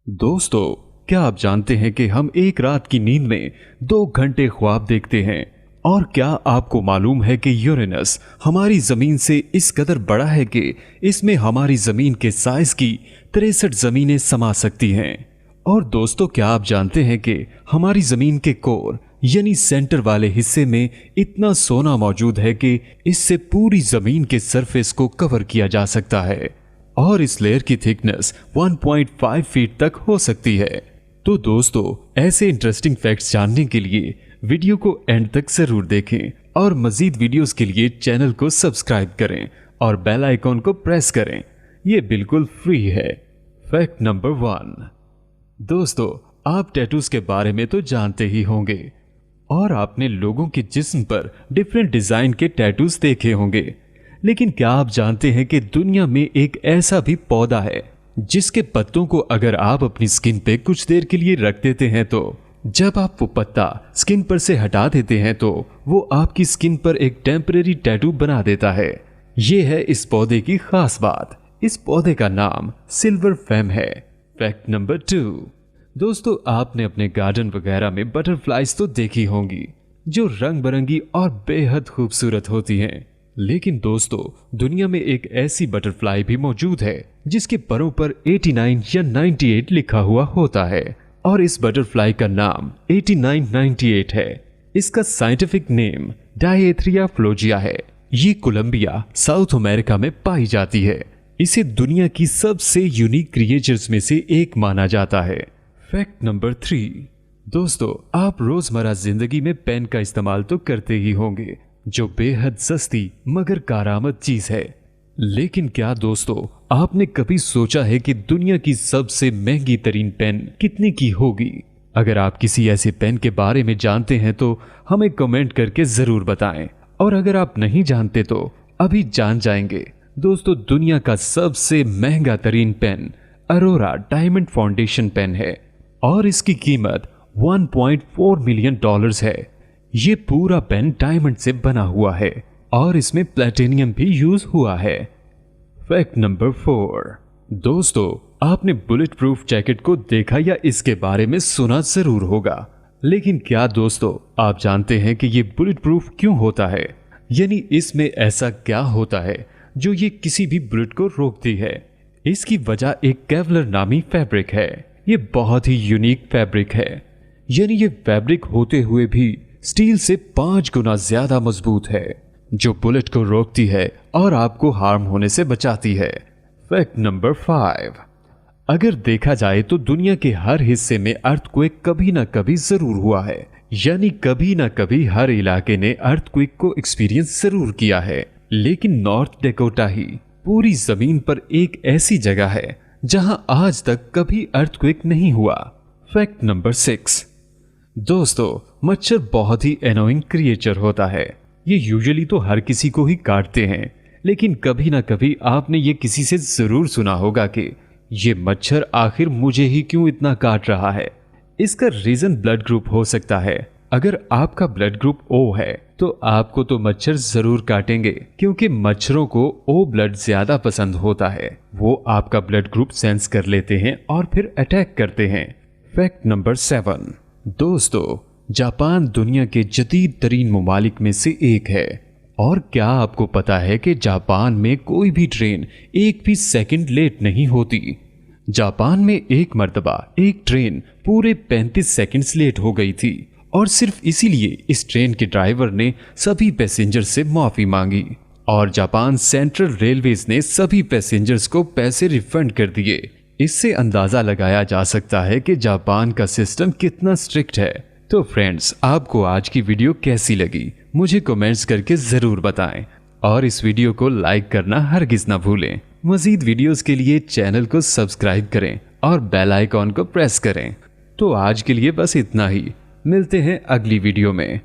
दोस्तों, क्या आप जानते हैं कि हम एक रात की नींद में 2 घंटे ख्वाब देखते हैं? और क्या आपको मालूम है कि यूरेनस हमारी जमीन से इस कदर बड़ा है कि इसमें हमारी जमीन के साइज की 63 जमीनें समा सकती हैं? और दोस्तों, क्या आप जानते हैं कि हमारी जमीन के कोर यानी सेंटर वाले हिस्से में इतना सोना मौजूद है कि इससे पूरी जमीन के सरफेस को कवर किया जा सकता है और इस लेयर की थिकनेस 1.5 फीट तक हो सकती है। तो दोस्तों, ऐसे इंटरेस्टिंग फैक्ट्स जानने के लिए वीडियो को एंड तक जरूर देखें और मजीद वीडियोस के लिए चैनल को सब्सक्राइब करें और बेल आइकॉन को प्रेस करें। ये बिल्कुल फ्री है। Fact number 1। दोस्तों, आप टैटूज के बारे में तो जानते ही होंगे और आपने लोगों के जिस्म पर डिफरेंट डिजाइन के टैटूज देखे होंगे, लेकिन क्या आप जानते हैं कि दुनिया में एक ऐसा भी पौधा है जिसके पत्तों को अगर आप अपनी स्किन पे कुछ देर के लिए रख देते हैं तो जब आप वो पत्ता स्किन पर से हटा देते हैं तो वो आपकी स्किन पर एक टेम्परेरी टैटू बना देता है। ये है इस पौधे की खास बात। इस पौधे का नाम सिल्वर फैम है। Fact number 2। दोस्तों, आपने अपने गार्डन वगैरह में बटरफ्लाइज तो देखी होंगी जो रंग बिरंगी और बेहद खूबसूरत होती हैं। लेकिन दोस्तों, दुनिया में एक ऐसी बटरफ्लाई भी मौजूद है जिसके परों पर 89 या 98 लिखा हुआ होता है और इस बटरफ्लाई का नाम 8998 है। इसका साइंटिफिक नेम डायथेरिया फ्लोजिया है। ये कोलंबिया, साउथ अमेरिका में पाई जाती है। इसे दुनिया की सबसे यूनिक क्रिएचर्स में से एक माना जाता है। Fact number 3। दोस्तों, आप रोजमर्रा जिंदगी में पेन का इस्तेमाल तो करते ही होंगे जो बेहद सस्ती मगर कारआमद चीज है। लेकिन क्या दोस्तों, आपने कभी सोचा है कि दुनिया की सबसे महंगी तरीन पेन कितने की होगी? अगर आप किसी ऐसे पेन के बारे में जानते हैं तो हमें कमेंट करके जरूर बताएं, और अगर आप नहीं जानते तो अभी जान जाएंगे। दोस्तों, दुनिया का सबसे महंगा तरीन pen Aurora diamond foundation pen है और इसकी कीमत $1.4 मिलियन है। ये पूरा पेन डायमंड से बना हुआ है और इसमें प्लैटिनियम भी यूज हुआ है। Fact number 4। दोस्तों, आपने बुलेट प्रूफ जैकेट को देखा या इसके बारे में सुना जरूर होगा, लेकिन क्या दोस्तों, आप जानते हैं कि ये बुलेट प्रूफ क्यों होता है? यानी इसमें ऐसा क्या होता है जो ये किसी भी बुलेट को रोकती है? इसकी वजह एक केवलर नामी फैब्रिक है। ये बहुत ही यूनिक फैब्रिक है। यानी ये फैब्रिक होते हुए भी स्टील से 5 गुना ज्यादा मजबूत है जो बुलेट को रोकती है और आपको हार्म होने से बचाती है। Fact number 5। अगर देखा जाए तो दुनिया के हर हिस्से में अर्थक्वेक कभी ना कभी जरूर हुआ है। यानी कभी ना कभी हर इलाके ने अर्थक्वेक को एक्सपीरियंस जरूर किया है। लेकिन नॉर्थ डकोटा ही पूरी जमीन पर एक ऐसी जगह है जहां आज तक कभी अर्थक्वेक नहीं हुआ। Fact number 6। दोस्तों, मच्छर बहुत ही एनोइंग क्रिएचर होता है। ये यूजुअली तो हर किसी को ही काटते हैं, लेकिन कभी ना कभी आपने ये किसी से जरूर सुना होगा कि ये मच्छर आखिर मुझे ही क्यों इतना काट रहा है। इसका रीजन ब्लड ग्रुप हो सकता है। अगर आपका ब्लड ग्रुप O है तो आपको तो मच्छर जरूर काटेंगे, क्योंकि मच्छरों को O ब्लड ज्यादा पसंद होता है। वो आपका ब्लड ग्रुप सेंस कर लेते हैं और फिर अटैक करते हैं। Fact number 7। दोस्तों, जापान दुनिया के जदीद तरीन ममालिक में से एक है। और क्या आपको पता है कि जापान में कोई भी ट्रेन एक भी सेकंड लेट नहीं होती? जापान में एक मर्तबा एक ट्रेन पूरे 35 सेकंड्स लेट हो गई थी और सिर्फ इसीलिए इस ट्रेन के ड्राइवर ने सभी पैसेंजर से माफी मांगी और जापान सेंट्रल रेलवेज ने सभी पैसेंजर्स को पैसे रिफंड कर दिए। इससे अंदाजा लगाया जा सकता है कि जापान का सिस्टम कितना स्ट्रिक्ट है। तो फ्रेंड्स, आपको आज की वीडियो कैसी लगी मुझे कमेंट्स करके जरूर बताएं और इस वीडियो को लाइक करना हरगिज ना भूलें। मजीद वीडियोस के लिए चैनल को सब्सक्राइब करें और बेल आइकॉन को प्रेस करें। तो आज के लिए बस इतना ही। मिलते हैं अगली वीडियो में।